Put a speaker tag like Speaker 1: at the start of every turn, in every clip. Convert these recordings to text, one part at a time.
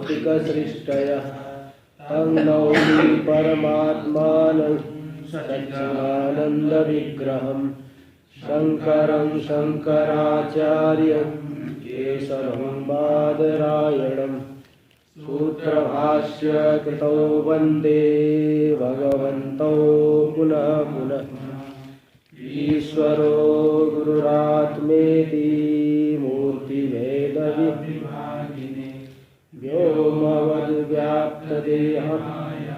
Speaker 1: भौतिकसृष्टयः तं नौमि परमात्मानं सच्चिदानन्दविग्रहं शङ्करं शङ्कराचार्यं केशवं बादरायणं सूत्रभाष्य कृतौ वन्दे भगवन्तौ पुनः पुनः। ईश्वरो गुरुरात्मेति मूर्तिभेदविभागिने व्योमवद्व्याप्तदेहाय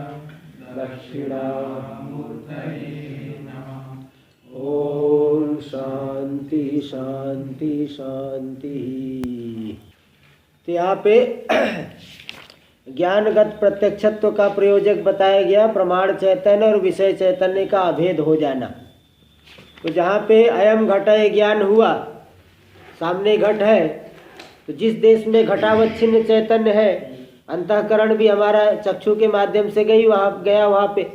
Speaker 1: दक्षिणामूर्तये नमः। ओम शांति शांति शांति। तो यहाँ पे ज्ञानगत प्रत्यक्षत्व का प्रयोजक बताया गया प्रमाण चैतन्य और विषय चैतन्य का अभेद हो जाना। तो जहाँ पे अयम घट ज्ञान हुआ, सामने घट है, तो जिस देश में घटावच्छिन्न चैतन्य है, अंतःकरण भी हमारा चक्षु के माध्यम से गया वहाँ पे,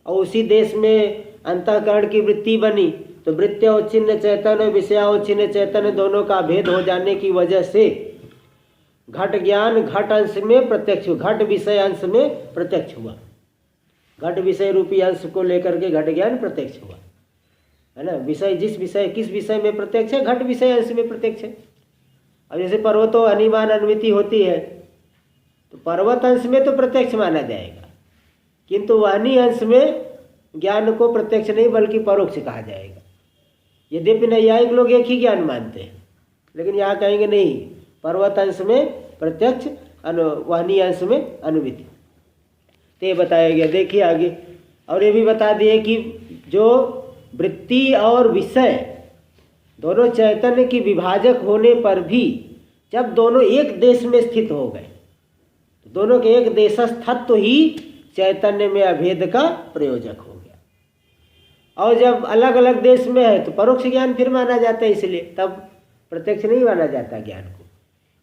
Speaker 1: और उसी देश में अंतःकरण की वृत्ति बनी, तो वृत्त्योच्छिन्न चैतन्य विषयावच्छिन्न चैतन्य दोनों का भेद हो जाने की वजह से घट ज्ञान घट अंश में प्रत्यक्ष, घट विषय अंश में प्रत्यक्ष हुआ। घट विषय रूपी अंश को लेकर के घट ज्ञान प्रत्यक्ष हुआ, है ना। विषय जिस विषय किस विषय में प्रत्यक्ष है, घट विषय अंश में प्रत्यक्ष है। अब जैसे पर्वतो अनिमान अनुमिति होती है, तो पर्वत अंश में तो प्रत्यक्ष माना जाएगा, किंतु वाणी अंश में ज्ञान को प्रत्यक्ष नहीं बल्कि परोक्ष कहा जाएगा। यद्यपि नैयायिक लोग एक ही ज्ञान मानते हैं, लेकिन यहाँ कहेंगे नहीं, पर्वत अंश में प्रत्यक्ष, वाणी अंश में अनुमिति। तो ये बताया गया। देखिए आगे, और ये भी बता दिए कि जो वृत्ति और विषय दोनों चैतन्य की विभाजक होने पर भी जब दोनों एक देश में स्थित हो गए, तो दोनों के एक देशस्थत्व ही चैतन्य में अभेद का प्रयोजक हो गया। और जब अलग अलग देश में है तो परोक्ष ज्ञान फिर माना जाता है, इसलिए तब प्रत्यक्ष नहीं माना जाता ज्ञान को।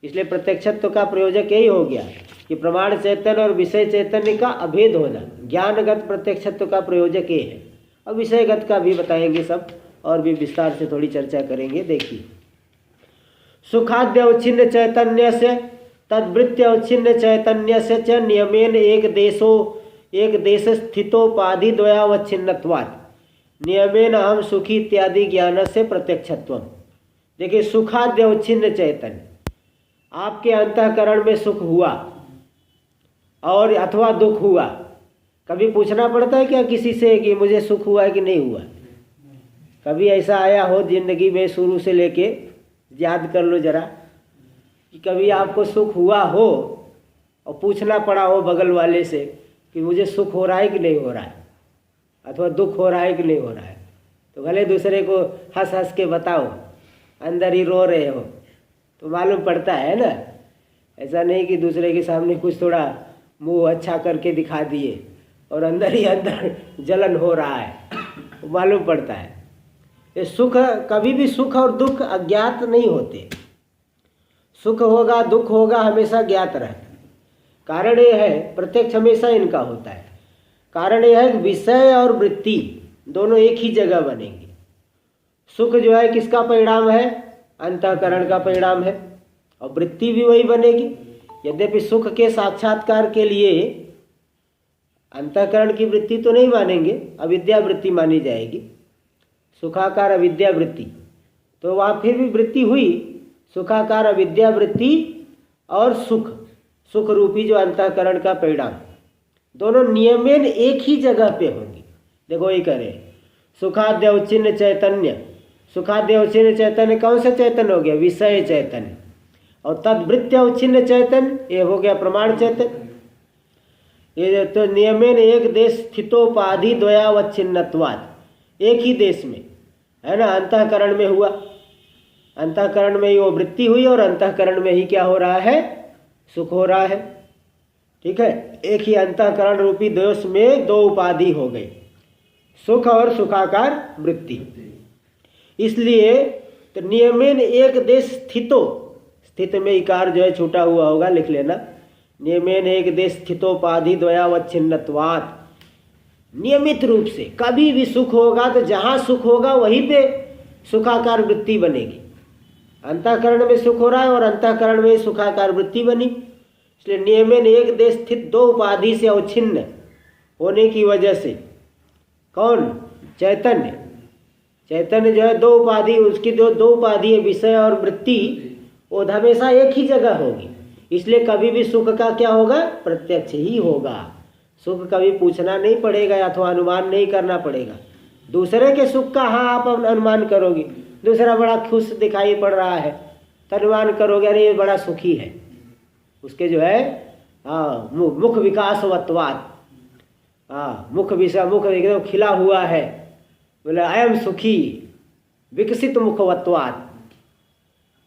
Speaker 1: इसलिए प्रत्यक्षत्व का प्रयोजक यही हो गया कि प्रमाण चैतन्य और विषय चैतन्य का अभेद होना। ज्ञानगत प्रत्यक्षत्व का प्रयोजक ये है। अब विषयगत का भी बताएंगे सब, और भी विस्तार से थोड़ी चर्चा करेंगे। देखिए, सुखाद्य अवच्छिन्न चैतन्य से तद्वृत्ति अवच्छिन्न चैतन्य से च नियमेन एक देश स्थितोपाधि द्वयावच्छिन्नत्वात् नियमेन अहम सुखी इत्यादि ज्ञान से प्रत्यक्षत्वम। देखिए, सुखाद्य अवच्छिन्न चैतन्य, आपके अंतःकरण में सुख हुआ और अथवा दुख हुआ, कभी पूछना पड़ता है क्या किसी से कि मुझे सुख हुआ है कि नहीं हुआ? कभी ऐसा आया हो जिंदगी में, शुरू से लेके याद कर लो जरा, कि कभी आपको सुख हुआ हो और पूछना पड़ा हो बगल वाले से कि मुझे सुख हो रहा है कि नहीं हो रहा है, अथवा दुख हो रहा है कि नहीं हो रहा है? तो भले दूसरे को हंस हंस के बताओ, अंदर ही रो रहे हो तो मालूम पड़ता है ना। ऐसा नहीं कि दूसरे के सामने कुछ थोड़ा मुंह अच्छा करके दिखा दिए और अंदर ही अंदर जलन हो रहा है, तो मालूम पड़ता है। ये सुख, कभी भी सुख और दुख अज्ञात नहीं होते। सुख होगा दुख होगा हमेशा ज्ञात रहता है। कारण ये है, प्रत्यक्ष हमेशा इनका होता है। कारण यह है कि विषय और वृत्ति दोनों एक ही जगह बनेंगे। सुख जो है किसका परिणाम है? अंतःकरण का परिणाम है, और वृत्ति भी वही बनेगी। यद्यपि सुख के साक्षात्कार के लिए अंतःकरण की वृत्ति तो नहीं मानेंगे, अविद्या वृत्ति मानी जाएगी, सुखाकार अविद्या वृत्ति। तो वहाँ फिर भी वृत्ति हुई, सुखाकार अविद्या वृत्ति और सुख रूपी जो अंतःकरण का परिणाम, दोनों नियमेन एक ही जगह पे होंगे। देखो ये करें, सुखाद्य अवच्छिन्न चैतन्य, सुखाद्य अवच्छिन्न चैतन्य कौन सा चैतन्य हो गया? विषय चैतन्य। और तद्वृत्ति अवच्छिन्न चैतन्य ये हो गया प्रमाण चैतन्य। ये तो नियमेन एक देश स्थितोपाधि द्वयावच्छिन्नत्वात्, एक ही देश में, है ना। अंतःकरण में हुआ, अंतःकरण में ही वो वृत्ति हुई और अंतःकरण में ही क्या हो रहा है? सुख हो रहा है। ठीक है, एक ही अंतःकरण रूपी दोष में दो उपाधि हो गई, सुख और सुखाकार वृत्ति। इसलिए तो नियमेन एक देश स्थितो, स्थित में इकार जो है छूटा हुआ होगा, लिख लेना। नियमेन एक देश स्थितोपाधि द्वयावच्छिन्नत्वात्, नियमित रूप से कभी भी सुख होगा तो जहाँ सुख होगा वहीं पे सुखाकार वृत्ति बनेगी। अंतःकरण में सुख हो रहा है और अंतःकरण में सुखाकार वृत्ति बनी। इसलिए नियमेन एक देश स्थित दो उपाधि से अवच्छिन्न होने की वजह से, कौन? चैतन्य। चैतन्य जो है दो उपाधि, उसकी जो दो उपाधि है विषय और वृत्ति, वो हमेशा एक ही जगह होगी। इसलिए कभी भी सुख का क्या होगा? प्रत्यक्ष ही होगा। सुख कभी पूछना नहीं पड़ेगा अथवा अनुमान नहीं करना पड़ेगा। दूसरे के सुख का हाँ आप अनुमान करोगे, दूसरा बड़ा खुश दिखाई पड़ रहा है तो अनुमान करोगे अरे ये बड़ा सुखी है, उसके जो है हाँ मुख विकासवत्वात्, हाँ मुख एकदम खिला हुआ है, बोले अयम सुखी विकसित मुखवत्वात्,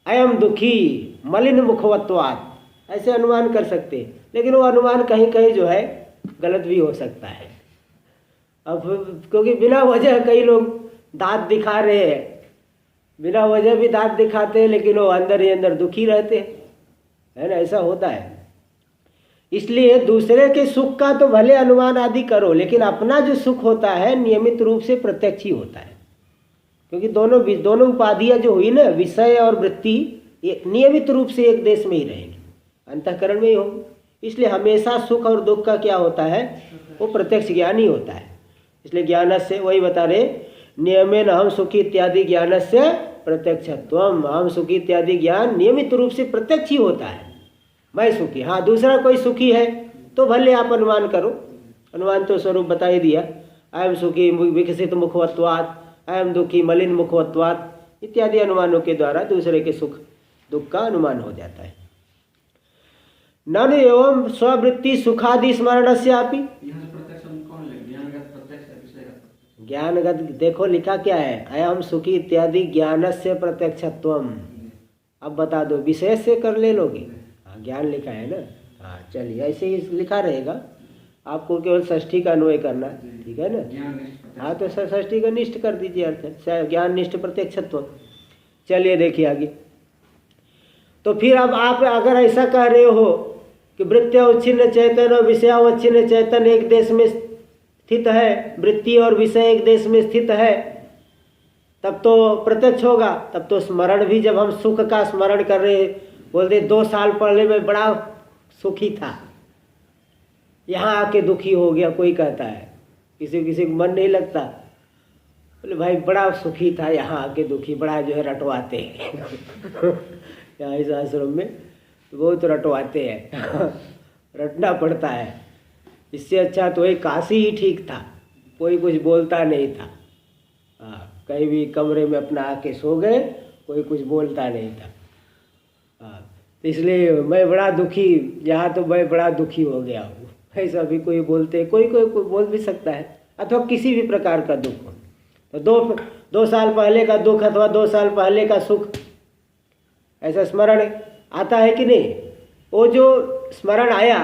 Speaker 1: अयम दुखी मलिन मुखवत्वात्, ऐसे अनुमान कर सकते हैं। लेकिन वो अनुमान कहीं कहीं जो है गलत भी हो सकता है। अब क्योंकि बिना वजह कई लोग दांत दिखा रहे हैं, बिना वजह भी दांत दिखाते हैं, लेकिन वो अंदर ही अंदर दुखी रहते हैं, है ना, ऐसा होता है। इसलिए दूसरे के सुख का तो भले अनुमान आदि करो, लेकिन अपना जो सुख होता है नियमित रूप से प्रत्यक्ष ही होता है। क्योंकि दोनों उपाधियां जो हुई ना, विषय और वृत्ति, ये नियमित रूप से एक देश में ही रहेंगी, अंतःकरण में ही होगी। इसलिए हमेशा सुख और दुख का क्या होता है? वो प्रत्यक्ष ज्ञान ही होता है। इसलिए ज्ञान से वही बता रहे, नियमेन अहम सुखी इत्यादि ज्ञान से प्रत्यक्षत्वम, अहम सुखी इत्यादि ज्ञान नियमित रूप से प्रत्यक्ष ही होता है। मैं सुखी, हाँ दूसरा कोई सुखी है तो भले आप अनुमान करो, अनुमान तो स्वरूप बता ही दिया, अयम सुखी विकसित मुखवत्वात्, अयम दुखी मलिन मुखवत्वात् इत्यादि अनुमानों के द्वारा दूसरे के सुख दुख का अनुमान हो जाता है। नन एवं स्ववृत्ति सुखादि स्मरणस्यापि, ज्ञानगत देखो लिखा क्या है, अयम सुखी इत्यादि ज्ञानस्य प्रत्यक्षत्वम। अब बता दो विशेष से कर ले लोगे, हाँ ज्ञान लिखा है ना, हाँ चलिए ऐसे ही लिखा रहेगा, आपको केवल षष्ठी का अन्वय करना, ठीक है ना। हाँ तो षष्ठी का निष्ठ कर दीजिए अर्थ, ज्ञान निष्ठ प्रत्यक्षत्व। चलिए देखिए आगे। तो फिर अब आप अगर ऐसा कह रहे हो कि वृत्त्यवच्छिन्न चैतन्य और विषयावच्छिन्न चैतन्य एक देश में स्थित है, वृत्ति और विषय एक देश में स्थित है, तब तो प्रत्यक्ष होगा। तब तो स्मरण भी, जब हम सुख का स्मरण कर रहे हैं, बोलते 2 साल पहले मैं बड़ा सुखी था, यहाँ आके दुखी हो गया, कोई कहता है, किसी को मन नहीं लगता, बोले भाई बड़ा सुखी था, यहाँ आके दुखी, बड़ा जो है रटवाते हैं यहाँ इस आश्रम में बहुत रटवाते हैं रटना पड़ता है। इससे अच्छा तो वही काशी ही ठीक था, कोई कुछ बोलता नहीं था, हाँ कहीं भी कमरे में अपना आके सो गए, कोई कुछ बोलता नहीं था, हाँ तो इसलिए मैं बड़ा दुखी, यहाँ तो मैं बड़ा दुखी हो गया हूँ, ऐसा भी कोई बोलते, कोई बोल भी सकता है, अथवा किसी भी प्रकार का दुख हो। तो 2 साल पहले का दुख अथवा 2 साल पहले का सुख, ऐसा स्मरण आता है कि नहीं? वो जो स्मरण आया,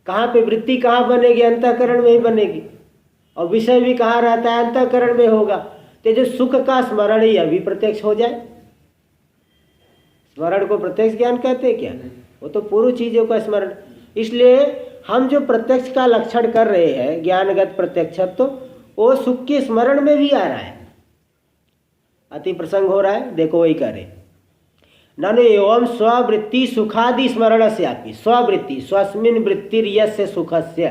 Speaker 1: कहाँ पे वृत्ति कहाँ बनेगी? अंतःकरण में ही बनेगी, और विषय भी कहाँ रहता है? अंतःकरण में होगा। तो जो सुख का स्मरण ही अभी प्रत्यक्ष हो जाए, स्मरण को प्रत्यक्ष ज्ञान कहते हैं क्या? वो तो पूर्व चीजों का स्मरण। इसलिए हम जो प्रत्यक्ष का लक्षण कर रहे हैं, ज्ञानगत प्रत्यक्षत्व, तो वो सुख के स्मरण में भी आ रहा है, अति प्रसंग हो रहा है। देखो वही करे, ननु एवं स्ववृत्ति सुखादि स्मरण से आपकी स्ववृत्ति, स्वस्मिन वृत्तिर्यस्य सुखस्य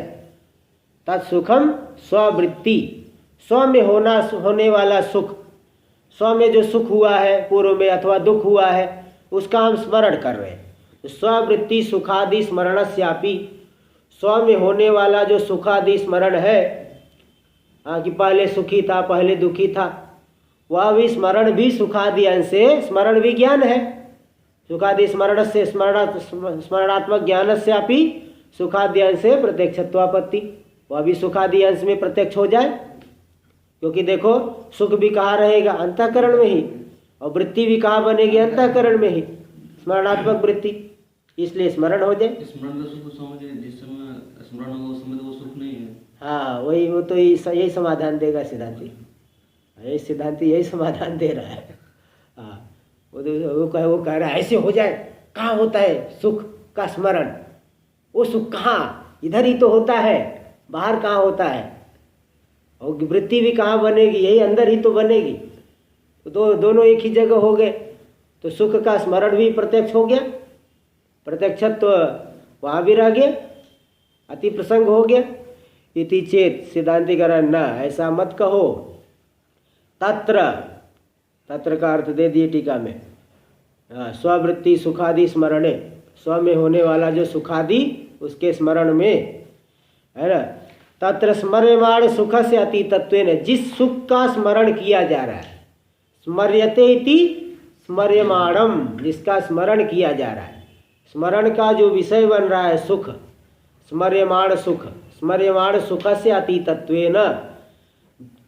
Speaker 1: तत्सुखम स्ववृत्ति, स्व में होने वाला सुख, स्व में जो सुख हुआ है पूर्व में अथवा दुख हुआ है, उसका हम स्मरण कर रहे हैं। तो स्ववृत्ति सुखादि स्मरणस्यापि, स्व में होने वाला जो सुखादि स्मरण है, कि पहले सुखी था पहले दुखी था, वह भी स्मरण भी सुखादि अंश से, स्मरण भी ज्ञान है, सुखादि स्मरण से स्मरणात्मक ज्ञान से अपि सुखादि अंश से प्रत्यक्षत्वापत्ति, वह भी सुखादि अंश में प्रत्यक्ष हो जाए। क्योंकि देखो सुख भी कहाँ रहेगा? अंतःकरण में ही, और वृत्ति भी कहाँ बनेगी? अंतःकरण में ही, स्मरणात्मक वृत्ति, इसलिए स्मरण हो जाए। हाँ वही, वो तो यही समाधान देगा सिद्धांति, यही सिद्धांति यही समाधान दे रहा है। हाँ वो कह रहा है ऐसे हो जाए, कहाँ होता है सुख का स्मरण? वो सुख कहाँ? इधर ही तो होता है, बाहर कहाँ होता है? और वृत्ति भी कहाँ बनेगी? यही अंदर ही तो बनेगी। तो दोनों एक ही जगह हो गए, तो सुख का स्मरण भी प्रत्यक्ष हो गया। प्रत्यक्षत्व वहाँ भी रह गया, अति प्रसंग हो गया। इति चेत सिद्धांतिकरण न, ऐसा मत कहो। तत्र, तत्र का अर्थ दे दिए टीका में। स्ववृत्ति सुखादि स्मरणे, स्व में होने वाला जो सुखादि उसके स्मरण में, है ना। तत्र स्मर्यमाण सुख से अतीतत्वेन, जिस सुख का स्मरण किया जा रहा है, स्मर्यते इति स्मर्यमाणम, जिसका स्मरण किया जा रहा है, स्मरण का जो विषय बन रहा है सुख, स्मर्यमाण सुख, स्मर्यमाण सुख से अतीतत्वेन,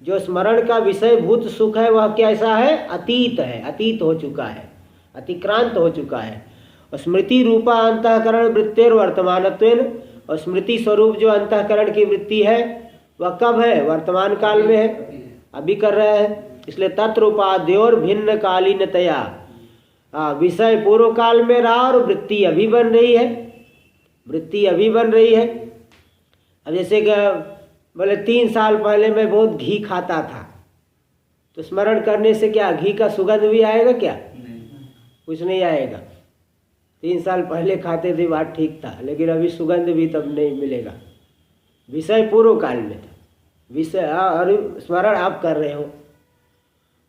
Speaker 1: जो स्मरण का विषय भूत सुख है वह कैसा है, अतीत है, अतीत हो चुका है, अतिक्रांत हो चुका है। और स्मृति रूपा अंतःकरण वृत्तेर वर्तमानत्वेन, और स्मृति स्वरूप जो अंतःकरण की वृत्ति है वह कब है, वर्तमान काल में है, अभी कर रहा है। इसलिए तत्र उपाध्योर भिन्न कालीनतया, विषय पूर्व काल में रहा और वृत्ति अभी बन रही है, वृत्ति अभी बन रही है। अब जैसे बोले 3 साल पहले मैं बहुत घी खाता था, तो स्मरण करने से क्या घी का सुगंध भी आएगा क्या? कुछ नहीं आएगा। 3 साल पहले खाते थे, बात ठीक था, लेकिन अभी सुगंध भी तब नहीं मिलेगा। विषय पूर्व काल में था, विषय और स्मरण आप कर रहे हो,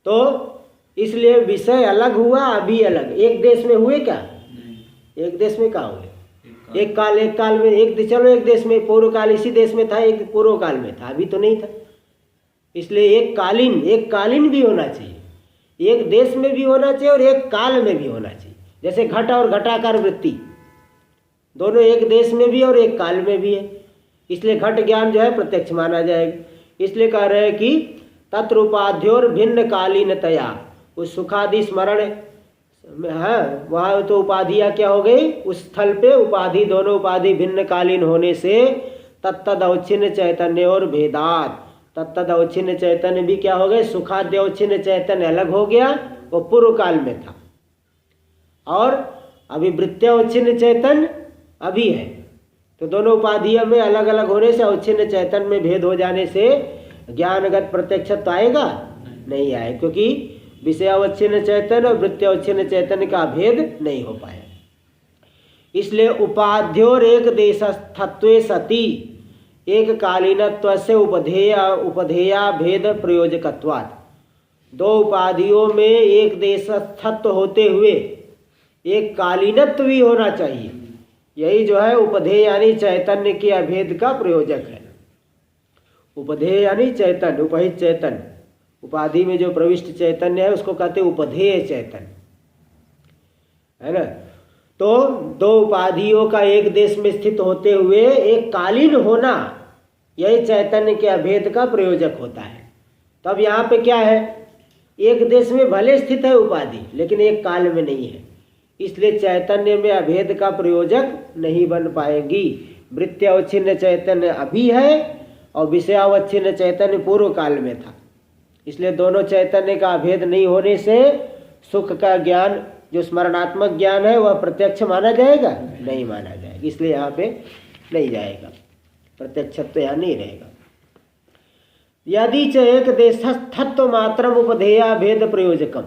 Speaker 1: तो इसलिए विषय अलग हुआ, अभी अलग। एक देश में हुए क्या? एक देश में कहाँ हुए? एक काल में, चलो एक देश में, पूर्व काल इसी देश में था, एक पूर्व काल में था, अभी तो नहीं था। इसलिए एक कालीन भी होना चाहिए, एक देश में भी होना चाहिए और एक काल में भी होना चाहिए। जैसे घट और घटाकार वृत्ति दोनों एक देश में भी और एक काल में भी है, इसलिए घट ज्ञान जो है प्रत्यक्ष माना जाएगा। इसलिए कह रहे हैं कि तत्र उपाध्योर भिन्न कालीनतया, उस सुखादि स्मरण है, वहाँ तो उपाधियाँ क्या हो गई, उस स्थल पे उपाधि, दोनों उपाधि भिन्न कालीन होने से तत्तद अवच्छिन्न चैतन्य और भेदात, तत्तद अवच्छिन्न चैतन्य भी क्या हो गए, सुखाद्य अवच्छिन्न चैतन्य अलग हो गया, वो पूर्व काल में था, और अभी वृत्त्यावच्छिन्न चैतन्य अभी है। तो दोनों उपाधियों में अलग अलग होने से अवच्छिन्न चैतन्य में भेद हो जाने से ज्ञानगत प्रत्यक्षत्व आएगा? नहीं आए, क्योंकि विषयावच्छिन्न चैतन्य और वृत्त्यावच्छिन्न चैतन्य का भेद नहीं हो पाया। इसलिए उपाध्योर एक देशस्थत्वे सति एक कालीनत्व से उपधेया भेद प्रयोजकत्वात्, 2 उपाधियों में एक देशस्थत्व होते हुए एक कालीनत्व भी होना चाहिए। यही जो है उपधेय यानी चैतन्य के अभेद का प्रयोजक है। उपधेय यानी चैतन्य, उपहित चैतन्य, उपाधि में जो प्रविष्ट चैतन्य है उसको कहते हैं उपधेय चैतन्य, है ना। तो 2 उपाधियों का एक देश में स्थित होते हुए एक कालीन होना, यही चैतन्य के अभेद का प्रयोजक होता है। तब यहाँ पे क्या है, एक देश में भले स्थित है उपाधि, लेकिन एक काल में नहीं है, इसलिए चैतन्य में अभेद का प्रयोजक नहीं बन पाएगी। वृत्त्यावच्छिन्न चैतन्य अभी है और विषयावच्छिन्न चैतन्य पूर्व काल में था, इसलिए दोनों चैतन्य का अभेद नहीं होने से सुख का ज्ञान, जो स्मरणात्मक ज्ञान है, वह प्रत्यक्ष माना जाएगा? नहीं माना जाएगा, इसलिए यहाँ पे नहीं जाएगा, प्रत्यक्षत्व यहाँ नहीं रहेगा। यदि च एक देशस्थत्व मात्रम उपधेया भेद प्रयोजकम,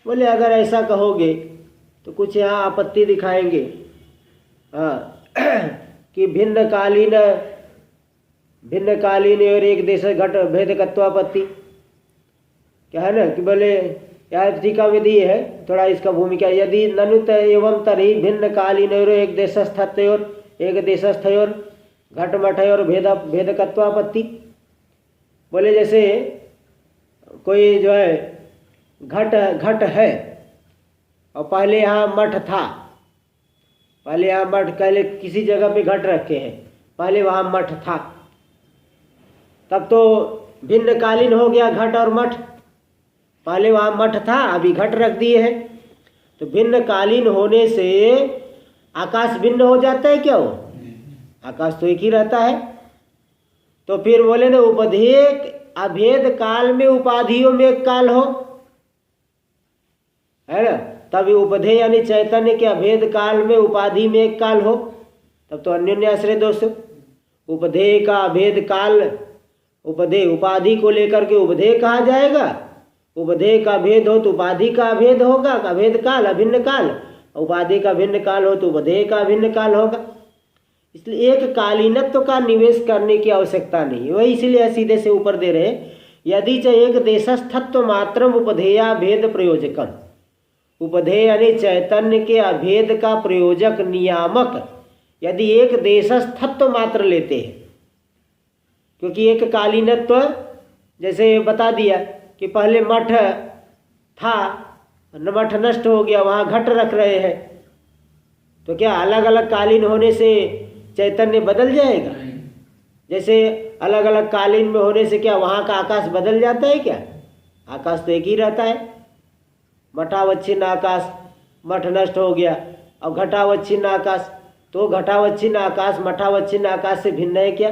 Speaker 1: बोले अगर ऐसा कहोगे तो कुछ यहाँ आपत्ति दिखाएंगे, कि भिन्न कालीन और एक देश घट भेदकत्वापत्ति, क्या है ना, कि बोले यार टीका विधि है थोड़ा इसका भूमिका, यदि ननुत एवं तरी भिन्न कालीन और एक देशस्थत्योर एक देशस्थयोर घट मठयोर भेदकत्वापत्ति। बोले जैसे कोई जो है घट है और पहले यहाँ मठ था, पहले यहाँ मठ, पहले किसी जगह पे घट रखे हैं, पहले वहाँ मठ था, तब तो भिन्न कालीन हो गया घट और मठ। पहले वहाँ मठ था, अभी घट रख दिए हैं, तो भिन्न कालीन होने से आकाश भिन्न हो जाता है क्या? वो आकाश तो एक ही रहता है। तो फिर बोले ना उपधेय अभेद काल में उपाधियों में एक काल हो, है ना, तभी उपधेय यानी चैतन्य के अभेद काल में उपाधि में एक काल हो, तब तो अन्योन्याश्रय दोष। उपधेय का अभेद काल, उपधेय उपाधि को लेकर के उपधेय कहा जाएगा, उपधेय का भेद हो तो उपाधि का अभेद होगा, अभेद काल, अभिन्न काल, उपाधि का भिन्न काल हो तो उपधेय का भिन्न काल होगा। इसलिए एक कालीनत्व का निवेश करने की आवश्यकता नहीं है। वही इसीलिए सीधे से ऊपर दे रहे, यदि च एक देशस्थत्व मात्रम उपधेया भेद प्रयोजकम। उपधेय यानी चैतन्य के अभेद का प्रयोजक नियामक यदि एक देशस्थत्व मात्र लेते हैं, क्योंकि एक कालीनत्व जैसे बता दिया कि पहले मठ था, मठ नष्ट हो गया, वहाँ घट रख रहे हैं, तो क्या अलग अलग कालीन होने से चैतन्य बदल जाएगा? जैसे अलग अलग कालीन में होने से क्या वहाँ का आकाश बदल जाता है क्या? आकाश तो एक ही रहता है। मठावच्छिन्न आकाश, मठ नष्ट हो गया, अब घटावच्छिन्न आकाश, तो घटावच्छिन्न आकाश मठावच्छिन्न आकाश से भिन्न है क्या?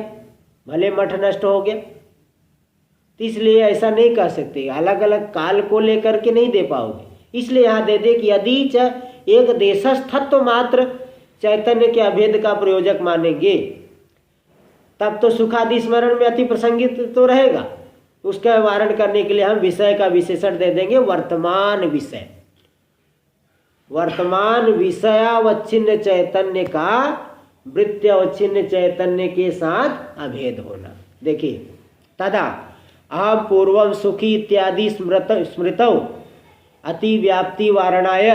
Speaker 1: भले मठ नष्ट हो गया। तो इसलिए ऐसा नहीं कह सकते, अलग अलग काल को लेकर के नहीं दे पाओगे। इसलिए यहाँ दे दे कि यदि एक देशस्थत्व मात्र चैतन्य के अभेद का प्रयोजक मानेंगे, तब तो सुखादि स्मरण में अति प्रसंगित तो रहेगा। उसका वारण करने के लिए हम विषय का विशेषण दे देंगे, वर्तमान विषय। वर्तमान विषयावच्छिन्न चैतन्य का वृत्त्यवच्छिन्न चैतन्य के साथ अभेद होना। देखिए, तदा अहम पूर्वम सुखी इत्यादि स्मृतौ अति व्याप्ति वारणाय,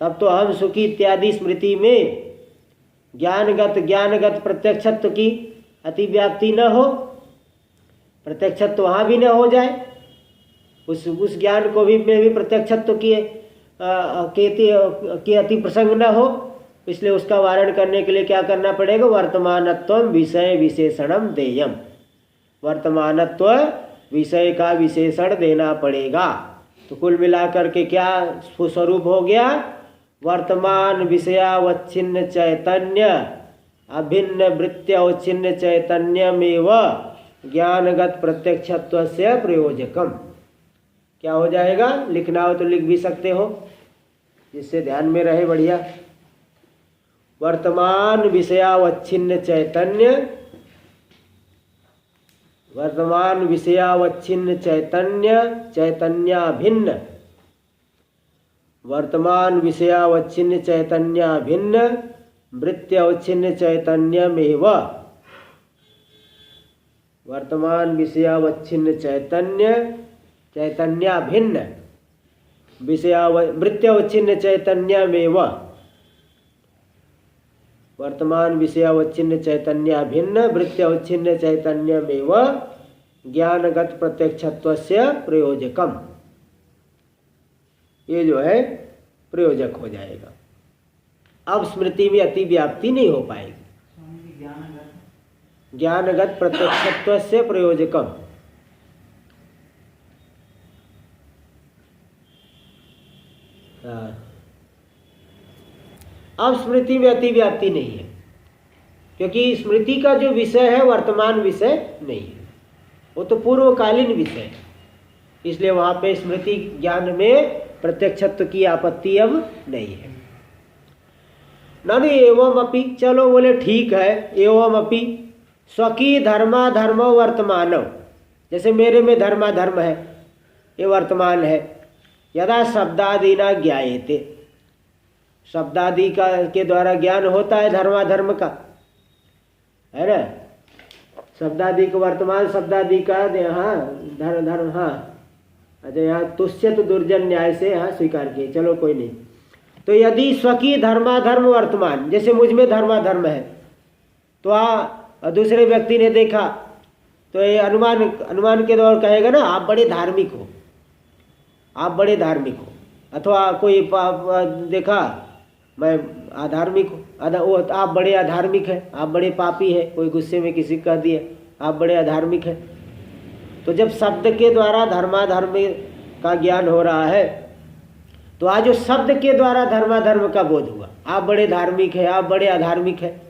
Speaker 1: तब तो हम सुखी इत्यादि स्मृति में ज्ञानगत प्रत्यक्षत्व की अति व्याप्ति न हो, प्रत्यक्षत्व वहाँ भी न हो जाए, उस ज्ञान को भी में भी प्रत्यक्षत्व की अति प्रसंग न हो। इसलिए उसका वारण करने के लिए क्या करना पड़ेगा? वर्तमानत्व विषय विशेषणम देयम। वर्तमानत्व विषय का विशेषण देना पड़ेगा। तो कुल मिलाकर के क्या स्वरूप हो गया? वर्तमान विषयावच्छिन्न चैतन्य अभिन्न वृत्त्यवच्छिन्न चैतन्यमेव ज्ञानगत प्रत्यक्षत्व से प्रयोजकम। क्या हो जाएगा? लिखना हो तो लिख भी सकते हो, जिससे ध्यान में रहे बढ़िया। वर्तमान विषयावच्छिन्न चैतन्य, वर्तमान विषयावच्छिन्न चैतन्य चैतन्याभिन्न, वर्तमान विषयावच्छिन्न चैतन्याभिन्न वृत्त्यवच्छिन्न चैतन्यमेव, वर्तमान विषयावच्छिन्न चैतन्य चैतन्याभिन्न वृत्त्यवच्छिन्न चैतन्यमेव, वर्तमान विषयावच्छिन्न चैतन्याभिन्न वृत्त्यवच्छिन्न चैतन्यमेव ज्ञानगत प्रत्यक्षत्वस्य प्रयोजकम। ये जो है प्रयोजक हो जाएगा। अब स्मृति में अति व्याप्ति नहीं हो पाएगी। ज्ञानगत प्रत्यक्षत्वस्य प्रयोजकम। अब स्मृति में अति व्याप्ति नहीं है, क्योंकि स्मृति का जो विषय है वर्तमान विषय नहीं है, वो तो पूर्वकालीन विषय है। इसलिए वहाँ पे स्मृति ज्ञान में प्रत्यक्षत्व की आपत्ति अब नहीं है। नहीं एवं अपि, चलो बोले ठीक है, एवं अपि स्वकी धर्मा धर्मो वर्तमानव, जैसे मेरे में धर्मा धर्म है, ये वर्तमान है। यदा शब्दादिना ज्ञायते, शब्दादि का के द्वारा ज्ञान होता है धर्माधर्म का, है ना। शब्दादि को वर्तमान शब्दादि का यहाँ धर्म हाँ, अच्छा यहाँ तुष्यत दुर्जन न्याय से यहाँ स्वीकार किए, चलो कोई नहीं। तो यदि स्वकी धर्माधर्म वर्तमान, जैसे मुझ में धर्माधर्म है, तो दूसरे व्यक्ति ने देखा तो ये अनुमान के द्वारा कहेगा ना, आप बड़े धार्मिक हो, आप बड़े धार्मिक हो। अथवा कोई देखा मैं अधार्मिक हूँ, वो आप बड़े अधार्मिक हैं, आप बड़े पापी हैं। कोई गुस्से में किसी कह दिए आप बड़े अधार्मिक हैं, तो जब शब्द के द्वारा धर्माधर्म का ज्ञान हो रहा है, तो आज जो शब्द के द्वारा धर्माधर्म का बोध हुआ, आप बड़े धार्मिक हैं, आप बड़े अधार्मिक हैं,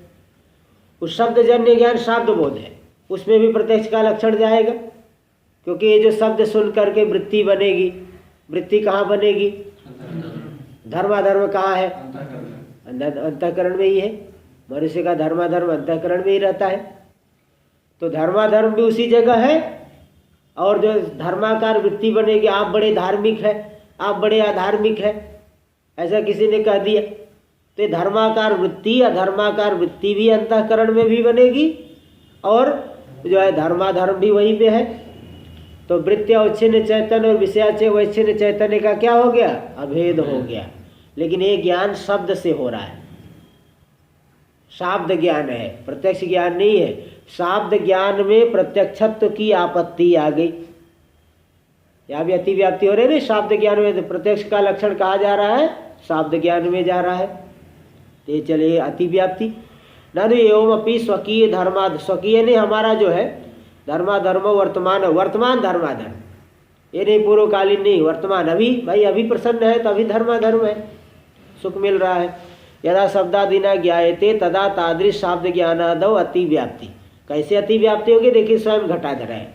Speaker 1: उस शब्द जन्य ज्ञान शब्द बोध है, उसमें भी प्रत्यक्ष का लक्षण जाएगा। क्योंकि ये जो शब्द सुन करके वृत्ति बनेगी, वृत्ति कहाँ बनेगी? धर्माधर्म कहाँ है? अंतःकरण में ही है। मनुष्य का धर्माधर्म अंतःकरण में ही रहता है। तो धर्माधर्म भी उसी जगह है, और जो धर्माकार वृत्ति बनेगी, आप बड़े धार्मिक है, आप बड़े अधार्मिक है, ऐसा किसी ने कह दिया, तो ये धर्माकार वृत्ति, अधर्माकार वृत्ति भी अंतःकरण में भी बनेगी और जो है धर्माधर्म भी वहीं पे है। तो वृत्त्यवच्छिन्न चैतन्य और विषयावच्छिन्न चैतन्य का क्या हो गया? अभेद हो गया। लेकिन ये ज्ञान शब्द से हो रहा है, शाब्द ज्ञान है, प्रत्यक्ष ज्ञान नहीं है। शाब्द ज्ञान में प्रत्यक्षत्व की आपत्ति आ गई। यहाँ भी अतिव्याप्ति हो रही है। शाब्द ज्ञान में प्रत्यक्ष का लक्षण कहा जा रहा है, शाब्द ज्ञान में जा रहा है, तो ये चलिए अतिव्याप्ति। न एवं अपनी स्वकीय धर्मा, स्वकीय नहीं हमारा जो है धर्माधर्म वर्तमान, वर्तमान धर्माधर्म, ये नहीं पूर्वकालीन नहीं, वर्तमान। अभी भाई अभी प्रसन्न है तो अभी धर्माधर्म है, सुख मिल रहा है। यदा शब्दादिना ज्ञायते तदा तादृश शाब्द ज्ञानादौ अतिव्याप्ति। कैसे अतिव्याप्ति होगी? देखिए स्वयं घटाधर है।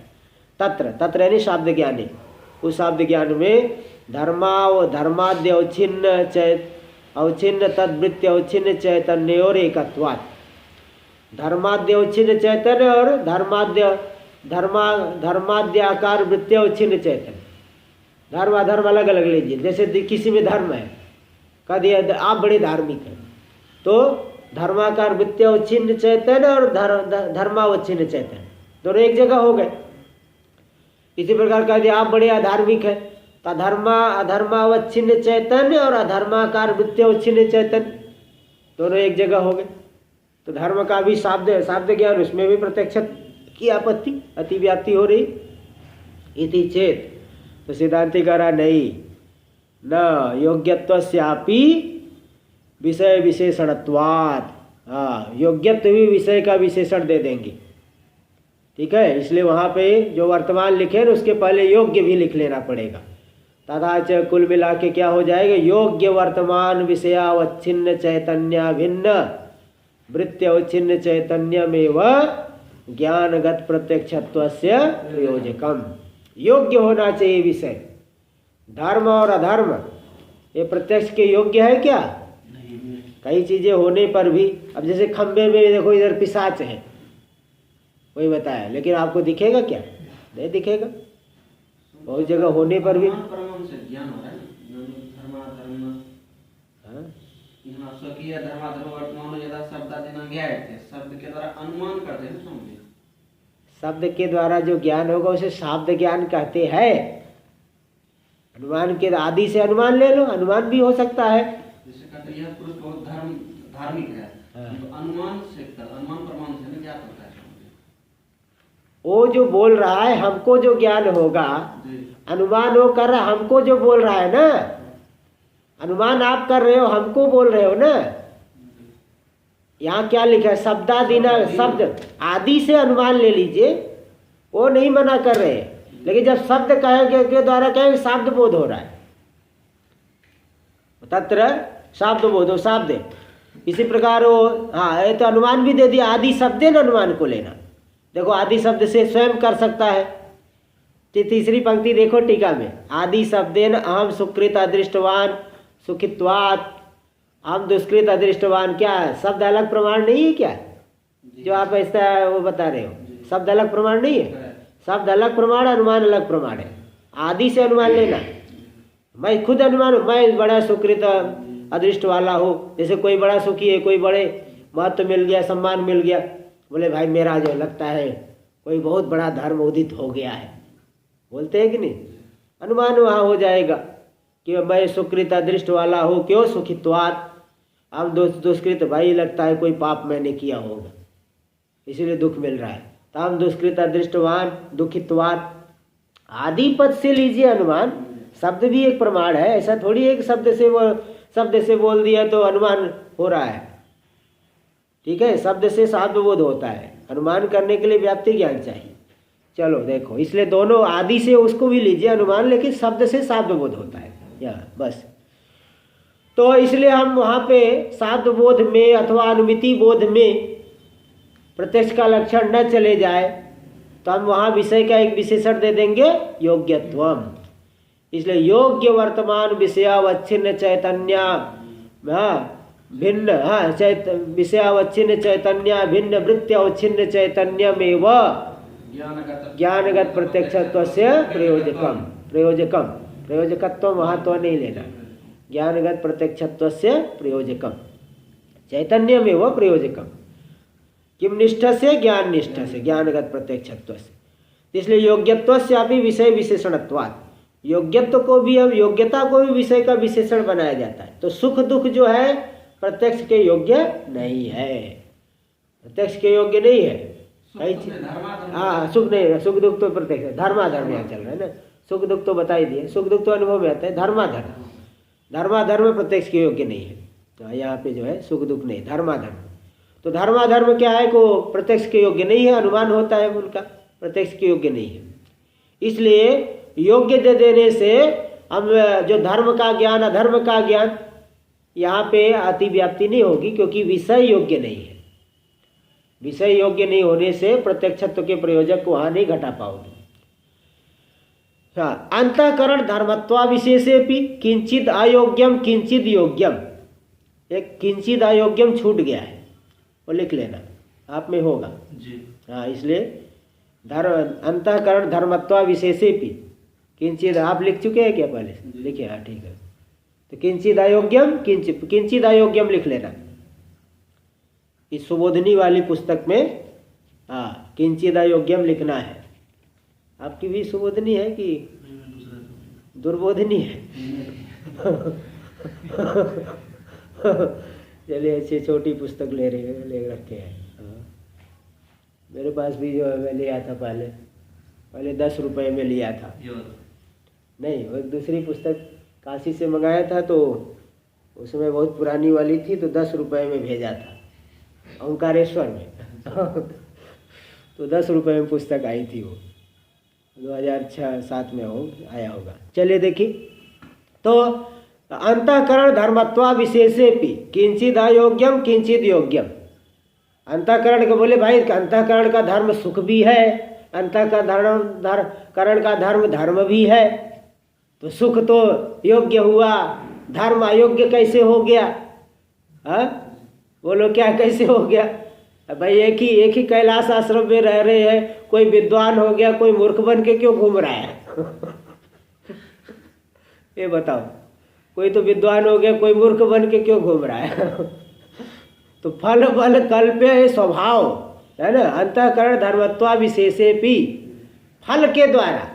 Speaker 1: तत्र, तत्र यानी शाब्द ज्ञान है। उस शाब्द ज्ञान में धर्माद्य अवच्छिन्न तद्वृत्ति अवच्छिन्न चैतन्य और एकत्वात्, धर्माद्य अवच्छिन्न चैतन्य और धर्माद्याकार वृत्ति अवच्छिन्न चैतन्य। धर्म अधर्म अलग अलग लीजिए। जैसे किसी में धर्म है, कह दिया आप बड़े धार्मिक हैं, तो धर्माकार वृत्ति अवच्छिन्न चैतन्य और धर्मावच्छिन्न चैतन्य दोनों एक जगह हो गए। इसी प्रकार कह दिया आप बड़े अधार्मिक हैं, तो अधर्मावच्छिन्न चैतन्य और अधर्माकार वृत्ति अवच्छिन्न चैतन्य दोनों एक जगह हो गए। तो धर्म का भी शाब्द ज्ञान, उसमें भी प्रत्यक्ष की आपत्ति, अतिव्याप्ति हो रही। इति चेत, तो सिद्धांति कह रहा नहीं, न योग्यत्वस्यापि विषय विशेषणत्वात्। हाँ, योग्यत्व भी विषय का विशेषण दे देंगे, ठीक है। इसलिए वहाँ पे जो वर्तमान लिखे ना उसके पहले योग्य भी लिख लेना पड़ेगा। तथा च कुल मिला के क्या हो जाएगा? योग्य वर्तमान विषयावच्छिन्न चैतन्य भिन्न वृत्त्यवच्छिन्न चैतन्यमेव ज्ञानगत प्रत्यक्षत्वस्य प्रयोजकम। योग्य होना चाहिए विषय। धर्म और अधर्म ये प्रत्यक्ष के योग्य है क्या? कई चीजें होने पर भी, अब जैसे खंबे में देखो इधर पिशाच है, वही बताया, लेकिन आपको दिखेगा क्या? नहीं दिखेगा। बहुत जगह होने पर भी
Speaker 2: ज्ञान हो रहा है। स्वकीय धर्माधर्म वर्तमान यदा शब्दादिना ज्ञायते, शब्द के द्वारा अनुमान करते हैं। समझे?
Speaker 1: शब्द के द्वारा जो ज्ञान होगा उसे शाब्द ज्ञान कहते हैं। अनुमान के आदि से अनुमान ले लो, अनुमान भी हो सकता है।
Speaker 2: जैसे कहते यह पुरुष बहुत धार्मिक है, तो अनुमान प्रमाण से क्या करता है?
Speaker 1: वो जो बोल रहा है हमको जो ज्ञान होगा, अनुमान वो कर रहा है, हमको जो बोल रहा है ना, अनुमान आप कर रहे हो, हमको बोल रहे हो ना। यहाँ क्या लिखा है? शब्दादिना, शब्द आदि से अनुमान ले लीजिए, वो नहीं मना कर रहे हैं। लेकिन जब शब्द कहेंगे के द्वारा कहेंगे शाब्द बोध हो रहा है, तत्र शाब्द बोधो शाब्द। इसी प्रकार वो, हाँ, ये तो अनुमान भी दे दिया, आदि शब्देन अनुमान को लेना। देखो आदि शब्द से स्वयं कर सकता है। तीसरी पंक्ति देखो टीका में, आदि शब्देन अहम सुकृत अदृष्टवान सुखित्वात्, अहम दुष्कृत अदृष्टवान। क्या है? शब्द अलग प्रमाण नहीं है क्या? जो आप ऐसा वो बता रहे हो, शब्द अलग प्रमाण नहीं है। शब्द अलग प्रमाण, अनुमान अलग प्रमाण है। आदि से अनुमान लेना, मैं खुद अनुमान, मैं बड़ा सुकृत अदृष्ट वाला हूँ। जैसे कोई बड़ा सुखी है, कोई बड़े महत्व मिल गया, सम्मान मिल गया, बोले भाई मेरा जो लगता है कोई बहुत बड़ा धर्म उदित हो गया है, बोलते हैं कि नहीं? अनुमान वहाँ हो जाएगा कि मैं सुकृत अदृष्ट वाला हूँ। क्यों? सुखित्वात्। अब दुष्कृत, भाई लगता है कोई पाप मैंने किया होगा, इसीलिए दुख मिल रहा है। तो हम दुष्कृत अदृष्टवान दुखित्वात्। आदि पद से लीजिए अनुमान। शब्द भी एक प्रमाण है, ऐसा थोड़ी एक शब्द से बोल दिया तो अनुमान हो रहा है, ठीक है। शब्द से शाब्द बोध होता है, अनुमान करने के लिए व्याप्ति ज्ञान चाहिए। चलो देखो, इसलिए दोनों आदि से उसको भी लीजिए अनुमान, लेकिन शब्द से शाब्द बोध होता है यहाँ बस। तो इसलिए हम वहाँ पे शाब्द बोध में अथवा अनुमिति बोध में प्रत्यक्ष का लक्षण न चले जाए, तो हम वहाँ विषय का एक विशेषण दे देंगे, योग्यत्वम। इसलिए योग्य वर्तमान विषयावच्छिन्न चैतन्य भिन्न, विषयावच्छिन्न चैतन्य भिन्न वृत्त्यवच्छिन्न चैतन्यमेव ज्ञानगत प्रत्यक्षत्वस्य प्रयोजकत्व वहाँ तो नहीं लेना। ज्ञानगत प्रत्यक्षत्वस्य प्रयोजकम, चैतन्यमेव प्रयोजकम। किम निष्ठ से? ज्ञान निष्ठ से, ज्ञानगत प्रत्यक्षत्व से। इसलिए योग्यत्वस्य अपि विषय विशेषणत्वात्, योग्यत्व को भी, अब योग्यता को भी विषय का विशेषण बनाया जाता है। तो सुख दुख जो है प्रत्यक्ष के योग्य नहीं है, प्रत्यक्ष के योग्य नहीं है। कई चीज, हाँ, सुख नहीं, सुख दुख तो प्रत्यक्ष, धर्माधर्म यहाँ चल रहा है ना। सुख दुख तो बता ही दिए, सुख दुख तो अनुभव में आता है। धर्माधर्म, धर्माधर्म प्रत्यक्ष के योग्य नहीं है। तो यहाँ पे जो है सुख दुख नहीं, धर्माधर्म। तो धर्माधर्म क्या है को प्रत्यक्ष के योग्य नहीं है, अनुमान होता है उनका, प्रत्यक्ष के योग्य नहीं है। इसलिए योग्य दे देने से हम जो धर्म का ज्ञान, अधर्म का ज्ञान, यहाँ पे अतिव्याप्ति नहीं होगी, क्योंकि विषय योग्य नहीं है। विषय योग्य नहीं होने से प्रत्यक्षत्व के प्रयोजक को वहाँ नहीं घटा पाओगे। हाँ, अंतःकरण धर्मत्वा विशेषेपि किंचित अयोग्यम किंचित योग्यम। एक किंचित अयोग्यम छूट गया है, वो लिख लेना, आप में होगा
Speaker 2: जी।
Speaker 1: हाँ, इसलिए अंतःकरण धर्मत्वा विशेषेपि किंचित, आप लिख चुके हैं क्या पहले? लिखे, हाँ ठीक है। तो किंचित अयोग्यम, किंचित अयोग्यम लिख लेना। इस सुबोधनी वाली पुस्तक में हाँ किंचित अयोग्यम लिखना है। आपकी भी सुबोधनी है कि दुर्बोधनी है? चलिए, अच्छी छोटी पुस्तक ले रखे हैं। हाँ। मेरे पास भी जो है मैं लिया था पहले 10 रुपये में लिया था। नहीं, वो एक दूसरी पुस्तक काशी से मंगाया था, तो उसमें बहुत पुरानी वाली थी, तो 10 रुपये में भेजा था, ओंकारेश्वर में। तो 10 रुपये में पुस्तक आई थी, वो 2006-07 में आया होगा। चलिए देखिए, तो अंतःकरण धर्मत्वा विशेषेपि किंचित अयोग्यम किंचित योग्यम। अंतःकरण के बोले भाई, अंतःकरण का धर्म सुख भी है, अंतःकरण का धर्म भी है। तो सुख तो योग्य हुआ, धर्म अयोग्य कैसे हो गया? हाँ, बोलो क्या कैसे हो गया? भाई एक ही कैलाश आश्रम में रह रहे हैं, कोई विद्वान हो गया, कोई मूर्ख बन के क्यों घूम रहा है? ये बताओ, कोई तो विद्वान हो गया, कोई मूर्ख बन के क्यों घूम रहा है? तो फल बल कल्प्य स्वभाव है ना। अंतःकरण धर्मत्वा विशेषेपि, फल के द्वारा,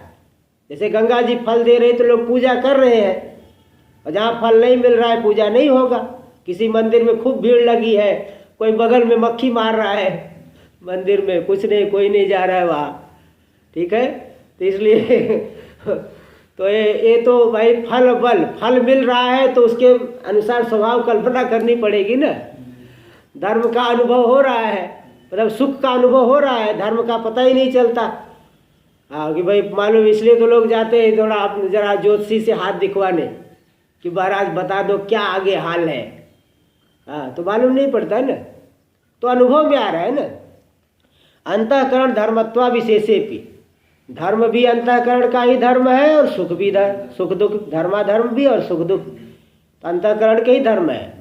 Speaker 1: जैसे गंगा जी फल दे रहे तो लोग पूजा कर रहे हैं, और जहाँ फल नहीं मिल रहा है पूजा नहीं होगा। किसी मंदिर में खूब भीड़ लगी है, कोई बगल में मक्खी मार रहा है, मंदिर में कुछ नहीं, कोई नहीं जा रहा है वहाँ, ठीक है। तो इसलिए तो ये तो भाई फल मिल रहा है, तो उसके अनुसार स्वभाव कल्पना करनी पड़ेगी ना। धर्म का अनुभव हो रहा है, मतलब सुख का अनुभव हो रहा है, धर्म का पता ही नहीं चलता। हाँ, कि भाई मालूम, इसलिए तो लोग जाते हैं थोड़ा आप जरा ज्योतिषी से हाथ दिखवाने कि महाराज बता दो क्या आगे हाल है। हाँ, तो मालूम नहीं पड़ता है ना, तो अनुभव में आ रहा है ना। अंतःकरण धर्मत्वा विशेषेपि, धर्म भी अंतःकरण का ही धर्म है, और सुख भी सुख दुख, धर्माधर्म भी और सुख दुख अंतःकरण के ही धर्म है।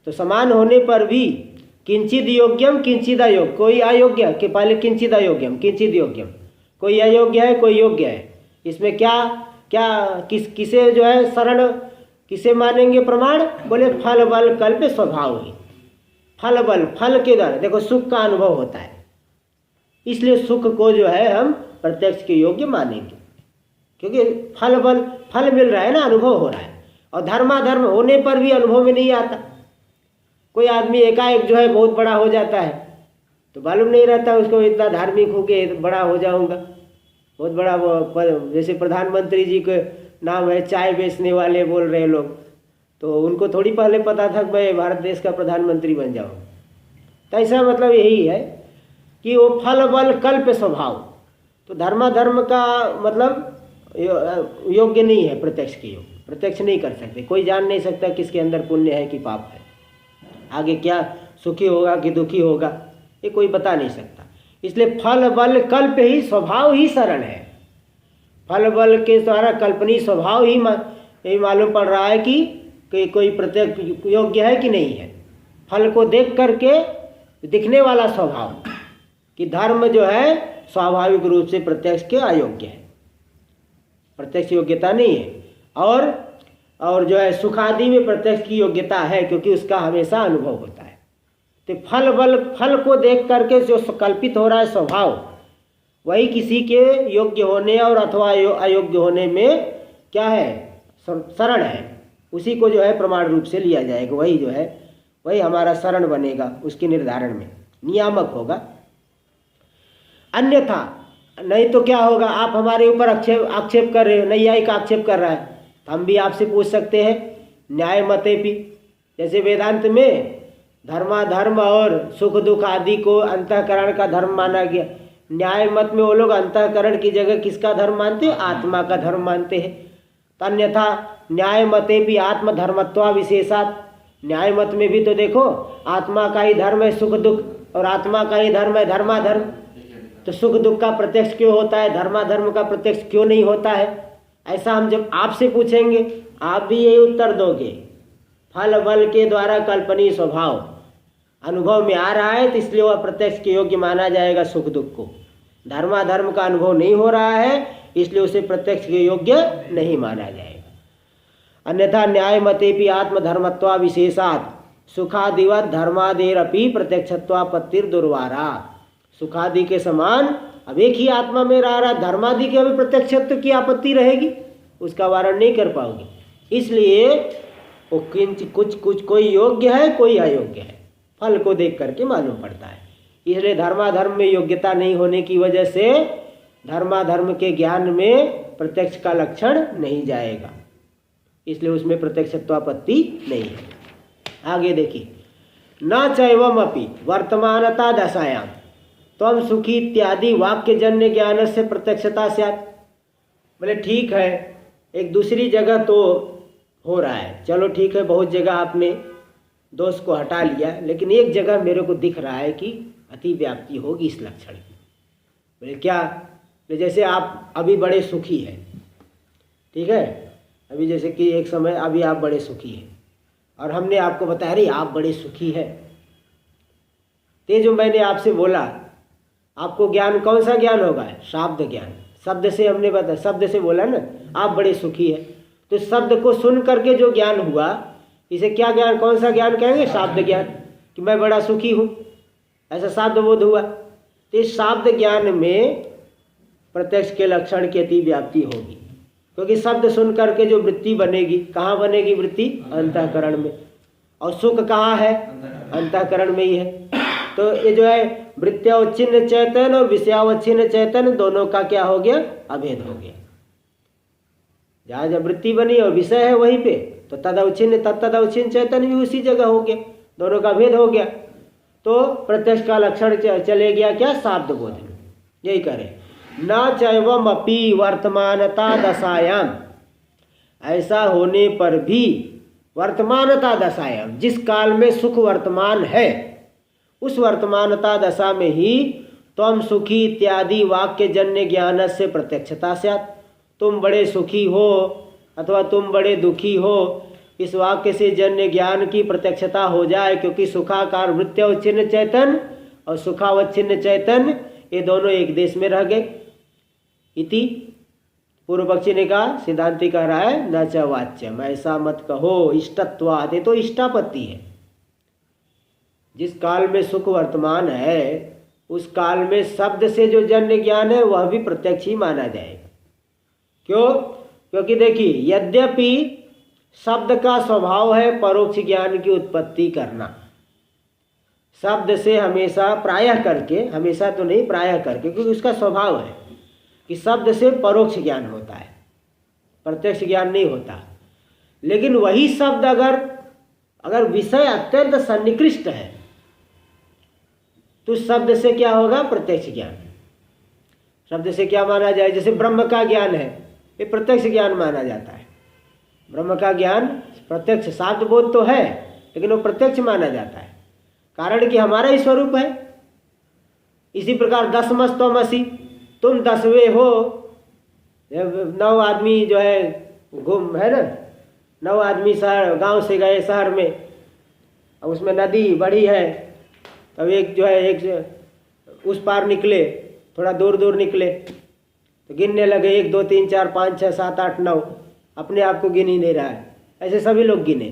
Speaker 1: तो समान होने पर भी किंचित योग्यम किंचित अयोग्य, कोई अयोग्य के पहले किंचित अयोग्यम किंचित योग्यम, कोई अयोग्य है कोई योग्य है। इसमें किसे जो है शरण, किसे मानेंगे प्रमाण? बोले फल बल कल्प स्वभाव ही। फल बल, फल के द्वारा देखो सुख का अनुभव होता है, इसलिए सुख को जो है हम प्रत्यक्ष के योग्य मानेंगे, क्योंकि फल बल, फल मिल रहा है ना, अनुभव हो रहा है। और धर्माधर्म होने पर भी अनुभव में नहीं आता। कोई आदमी एकाएक जो है बहुत बड़ा हो जाता है, तो मालूम नहीं रहता उसको, इतना धार्मिक हो के बड़ा हो जाऊंगा, बहुत बड़ा वो, जैसे प्रधानमंत्री जी के नाम है, चाय बेचने वाले बोल रहे लोग, तो उनको थोड़ी पहले पता था कि मैं भारत देश का प्रधानमंत्री बन जाऊँ। तो ऐसा मतलब यही है कि वो फल बल कल्प स्वभाव, तो धर्माधर्म का मतलब योग्य नहीं है प्रत्यक्ष के योग, प्रत्यक्ष नहीं कर सकते। कोई जान नहीं सकता किसके अंदर पुण्य है कि पाप है, आगे क्या सुखी होगा कि दुखी होगा, ये कोई बता नहीं सकता। इसलिए फल बल कल्प ही स्वभाव ही शरण है। फल बल के द्वारा कल्पनीय स्वभाव ही यही मालूम पड़ रहा है कि कोई प्रत्यक्ष योग्य है कि नहीं है। फल को देख करके दिखने वाला स्वभाव, कि धर्म जो है स्वाभाविक रूप से प्रत्यक्ष के अयोग्य है, प्रत्यक्ष योग्यता नहीं है। और और जो है सुख आदि में प्रत्यक्ष की योग्यता है, क्योंकि उसका हमेशा अनुभव होता है। तो फल को देख करके जो कल्पित हो रहा है स्वभाव, वही किसी के योग्य होने और अथवा अयोग्य होने में क्या है, शरण है। उसी को जो है प्रमाण रूप से लिया जाएगा, वही जो है वही हमारा शरण बनेगा, उसके निर्धारण में नियामक होगा। अन्यथा नहीं तो क्या होगा, आप हमारे ऊपर आक्षेप कर रहे हो, नैयायिक आक्षेप कर रहा है, तो हम भी आपसे पूछ सकते हैं न्याय मते भी। जैसे वेदांत में धर्माधर्म और सुख दुख आदि को अंतःकरण का धर्म माना गया, न्याय मत में वो लोग अंतःकरण की जगह किसका धर्म मानते हैं, आत्मा का धर्म मानते हैं। अन्यथा न्याय मते भी आत्मधर्मत्वा विशेषात, न्याय मत में भी तो देखो आत्मा का ही धर्म है सुख दुख, और आत्मा का ही धर्म है धर्माधर्म। तो सुख दुख का प्रत्यक्ष क्यों होता है, धर्माधर्म का प्रत्यक्ष क्यों नहीं होता है? ऐसा हम जब आपसे पूछेंगे आप भी यही उत्तर दोगे, फल बल के द्वारा कल्पनीय स्वभाव अनुभव में आ रहा है, तो इसलिए वह प्रत्यक्ष के योग्य माना जाएगा सुख दुख को। धर्माधर्म का अनुभव नहीं हो रहा है, इसलिए उसे प्रत्यक्ष के योग्य नहीं माना जाएगा। अन्यथा न्याय मते भी आत्मधर्मत्वा विशेषात सुखादिवत धर्मादेरपि प्रत्यक्षत्वापत्तिर दुर्वारा। सुखादि के समान अब एक ही आत्मा में रह रहा, धर्मादि के अभी प्रत्यक्षत्व की आपत्ति रहेगी, उसका वारण नहीं कर पाओगे। इसलिए वो कुछ कोई योग्य है कोई अयोग्य है, फल को देख करके मालूम पड़ता है। इसलिए धर्माधर्म में योग्यता नहीं होने की वजह से धर्माधर्म के ज्ञान में प्रत्यक्ष का लक्षण नहीं जाएगा, इसलिए उसमें प्रत्यक्षत्वापत्ति नहीं है। आगे देखिए, न चैवमपि वर्तमानता दशायाम त्वं सुखी इत्यादि वाक्य जन्य ज्ञान से प्रत्यक्षता स्यात्। बोले ठीक है, एक दूसरी जगह तो हो रहा है, चलो ठीक है, बहुत जगह आपने दोष को हटा लिया, लेकिन एक जगह मेरे को दिख रहा है कि अति व्याप्ति होगी इस लक्षण की। बोले क्या? जैसे आप अभी बड़े सुखी हैं, ठीक है, अभी जैसे कि एक समय अभी आप बड़े सुखी हैं और हमने आपको बताया अरे आप बड़े सुखी हैं, ते जो मैंने आपसे बोला, आपको ज्ञान कौन सा ज्ञान होगा? शब्द ज्ञान। शब्द से हमने बताया, शब्द से बोला ना आप बड़े सुखी हैं, तो शब्द को सुन करके जो ज्ञान हुआ इसे क्या ज्ञान, कौन सा ज्ञान कहेंगे? शब्द ज्ञान, कि मैं बड़ा सुखी हूँ, ऐसा शब्द बोध हुआ। तो इस शब्द ज्ञान में प्रत्यक्ष के लक्षण की अति व्याप्ति होगी, क्योंकि शब्द सुन करके जो वृत्ति बनेगी, कहाँ बनेगी वृत्ति? अंतःकरण में। और सुख कहाँ है? अंतःकरण में ही है। तो ये जो है वृत्त्यावच्छिन्न चैतन्य और विषयावच्छिन्न चैतन्य दोनों का क्या हो गया? अभेद हो गया। जहाँ जब वृत्ति बनी और विषय है वहीं पे, तो तदवच्छिन्न तत्तदवच्छिन्न चैतन्य भी उसी जगह हो गया, दोनों का भेद हो गया। तो प्रत्यक्ष का लक्षण चले गया क्या? शाब्द बोध में। यही करें, न चैवम अपि वर्तमानता दशायाम, ऐसा होने पर भी वर्तमानता दशायाम, जिस काल में सुख वर्तमान है उस वर्तमानता दशा में ही त्वं सुखी इत्यादि वाक्य जन्य ज्ञान से प्रत्यक्षता स्यात्। तुम बड़े सुखी हो अथवा तुम बड़े दुखी हो, इस वाक्य से जन्य ज्ञान की प्रत्यक्षता हो जाए, क्योंकि सुखाकार वृत्त्यावच्छिन्न चैतन्य और सुखावच्छिन्न चैतन्य ये दोनों एक देश में रह गए। इति पूर्व पक्षी ने कहा, सिद्धांति कह रहा है न च वाच्यम, ऐसा मत कहो, इष्टत्वात्, ये तो इष्टापत्ति है। जिस काल में सुख वर्तमान है उस काल में शब्द से जो जन्य ज्ञान है वह भी प्रत्यक्ष ही माना जाएगा। क्यों? क्योंकि देखिए, यद्यपि शब्द का स्वभाव है परोक्ष ज्ञान की उत्पत्ति करना, शब्द से हमेशा प्रायः करके, हमेशा तो नहीं प्रायः करके, क्योंकि उसका स्वभाव है कि शब्द से परोक्ष ज्ञान होता है, प्रत्यक्ष ज्ञान नहीं होता। लेकिन वही शब्द अगर विषय अत्यंत सन्निकृष्ट है तो शब्द से क्या होगा? प्रत्यक्ष ज्ञान। शब्द से क्या माना जाए? जैसे ब्रह्म का ज्ञान है, ये प्रत्यक्ष ज्ञान माना जाता है। ब्रह्म का ज्ञान प्रत्यक्ष, शाब्द बोध तो है लेकिन वो प्रत्यक्ष माना जाता है, कारण कि हमारा ही स्वरूप है। इसी प्रकार दसमस्तमसि, तुम 10वें हो। 9 आदमी जो है घूम है ना, 9 आदमी शहर गांव से गए शहर में, अब उसमें नदी बड़ी है, तब एक जो है एक उस पार निकले, थोड़ा दूर दूर निकले तो गिनने लगे 1 2 3 4 5 6 7 8 9, अपने आप को गिन ही नहीं रहा है, ऐसे सभी लोग गिने।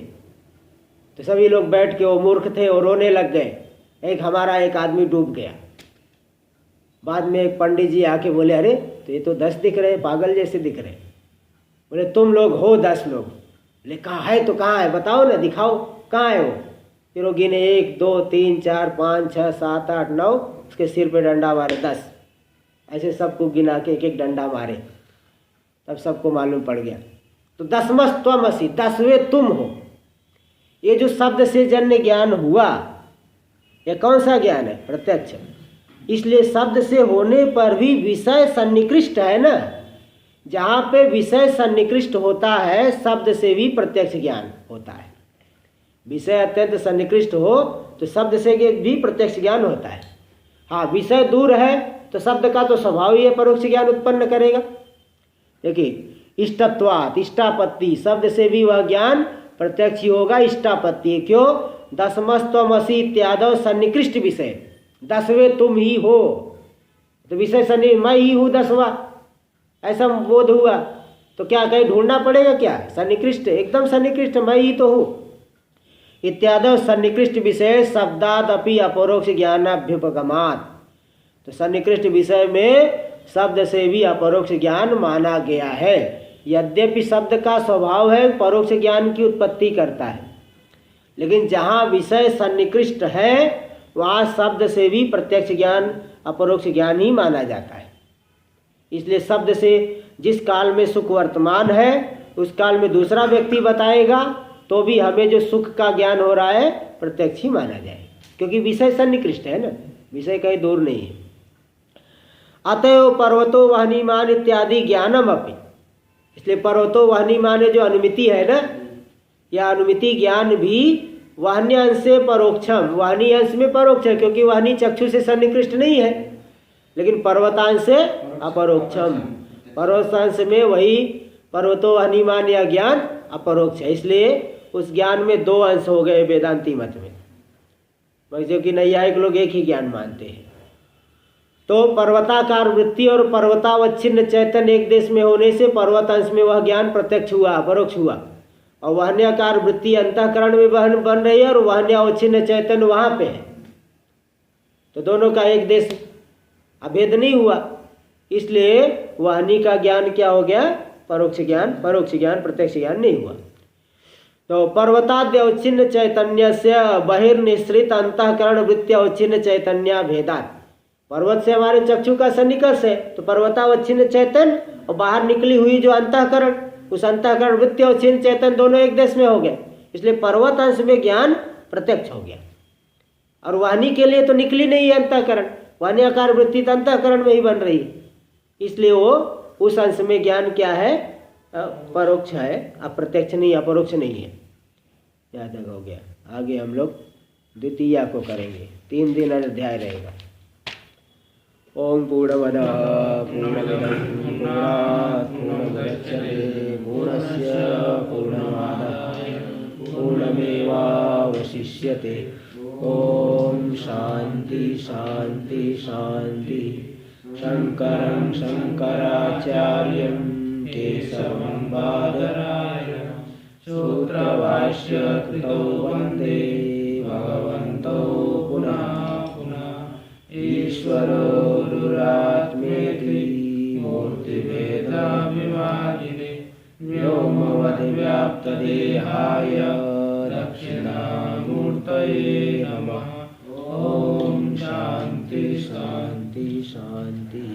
Speaker 1: तो सभी लोग बैठ के, वो मूर्ख थे और रोने लग गए। एक हमारा एक आदमी डूब गया। बाद में एक पंडित जी आके बोले, अरे तो ये तो 10 दिख रहे, पागल जैसे दिख रहे। बोले तुम लोग हो 10 लोग। बोले कहाँ है, तो कहाँ है, बताओ ना, दिखाओ कहाँ है वो। फिर वो गिने 1 2 3 4 5 6 7 8 9, उसके सिर पे डंडा मारे 10। ऐसे सबको गिना के एक एक डंडा मारे, तब सबको मालूम पड़ गया। तो 10मस्त्वमसि, 10वें तुम हो। ये जो शब्द से जन्य ज्ञान हुआ, ये कौन सा ज्ञान है? प्रत्यक्ष। इसलिए शब्द से होने पर भी विषय सन्निकृष्ट है ना। जहाँ पे विषय सन्निकृष्ट होता है, शब्द से भी प्रत्यक्ष ज्ञान होता है। विषय अत्यंत सन्निकृष्ट हो तो शब्द से भी प्रत्यक्ष ज्ञान होता है। हाँ, विषय दूर है तो शब्द का तो स्वभाव ही परोक्ष ज्ञान उत्पन्न करेगा। देखिए, इष्टत्वात्, इष्टापत्ति, शब्द से भी वह ज्ञान प्रत्यक्ष ही होगा। इष्टापत्ति क्यों? 10मस्त्वमसि इत्यादि सन्निकृष्ट विषय, 10वें तुम ही हो। तो विषय सन्नि, मैं ही हूँ 10वां, ऐसा बोध हुआ। तो क्या कहीं ढूंढना पड़ेगा क्या? सन्निकृष्ट, एकदम सन्निकृष्ट, मैं ही तो हूँ। इत्यादि सन्निकृष्ट विषय शब्दादपि अपरोक्ष ज्ञानाभ्युपगमात्। तो सन्निकृष्ट विषय में शब्द से भी अपरोक्ष ज्ञान माना गया है। यद्यपि शब्द का स्वभाव है परोक्ष ज्ञान की उत्पत्ति करता है, लेकिन जहाँ विषय सन्निकृष्ट है वहाँ शब्द से भी प्रत्यक्ष ज्ञान अपरोक्ष ज्ञान ही माना जाता है। इसलिए शब्द से जिस काल में सुख वर्तमान है उस काल में दूसरा व्यक्ति बताएगा तो भी हमें जो सुख का ज्ञान हो रहा है प्रत्यक्ष ही माना जाए, क्योंकि विषय सन्निकृष्ट है ना, विषय कहीं दूर नहीं है। अतएव पर्वतो वहनीमान इत्यादि ज्ञानम अपि, इसलिए पर्वतो वहनीमान जो अनुमिति है ना, यह अनुमिति ज्ञान भी वाहनी अंश से परोक्षम, वाहनी अंश में परोक्ष है, क्योंकि वाहनी चक्षु से सन्निकृष्ट नहीं है, लेकिन पर्वतांश से अपरोक्षम। पर्वतांश में वही पर्वतो वहनीमान या ज्ञान अपरोक्ष है। इसलिए उस ज्ञान में 2 अंश हो गए वेदांती मत में, जो कि नैयायिक लोग एक ही ज्ञान मानते हैं। तो पर्वताकार वृत्ति और पर्वतावच्छिन्न चैतन्य एक देश में होने से पर्वत अंश में वह ज्ञान प्रत्यक्ष हुआ, अपरोक्ष हुआ। और वाहन्याकार वृत्ति अंतःकरण में बन रही है और वाहन्यावच्छिन्न चैतन्य वहाँ पे है, तो दोनों का एक देश अभेद नहीं हुआ। इसलिए वाहनी का ज्ञान क्या हो गया? परोक्ष ज्ञान, परोक्ष ज्ञान, प्रत्यक्ष ज्ञान नहीं हुआ। तो पर्वताद्यवच्छिन्न चैतन्य से बहिर्निश्रित अंतःकरण वृत्त्यवच्छिन्न चैतन्य भेदात, पर्वत से हमारे चक्षु का सन्निकर्ष है, तो पर्वतावच्छिन्न चैतन्य और बाहर निकली हुई जो अंतःकरण, उस अंतःकरण वृत्त्यवच्छिन्न चैतन्य दोनों एक देश में हो गए। इसलिए पर्वत अंश में ज्ञान प्रत्यक्ष हो गया। और वाहनी के लिए तो निकली नहीं है अंतःकरण, वाहनी आकार वृत्ति तो अंतःकरण में ही बन रही है, इसलिए वो उस अंश में ज्ञान क्या है? परोक्ष है, अप्रत्यक्ष नहीं, अपरोक्ष नहीं है। याद हो गया। आगे हम लोग द्वितीया को करेंगे, 3 दिन अध्याय रहेगा। ओम पूर्णमदः पूर्णमिदं पूर्णात् पूर्णमुदच्यते पूर्णस्य पूर्णमादाय पूर्णमेवावशिष्यते। ओम शांति शांति शांति। शंकरं शंकराचार्यं केशवं बादरायणं सूत्रभाष्य कृतौ वन्दे भगवन्तौ पुनः पुनः। ईश्वरो गुरुरात्मेति मूर्तिभेदविभागिने व्योमवद्व्याप्तदेहाय दक्षिणामूर्तये नमः। ओम शांति शांति शांति।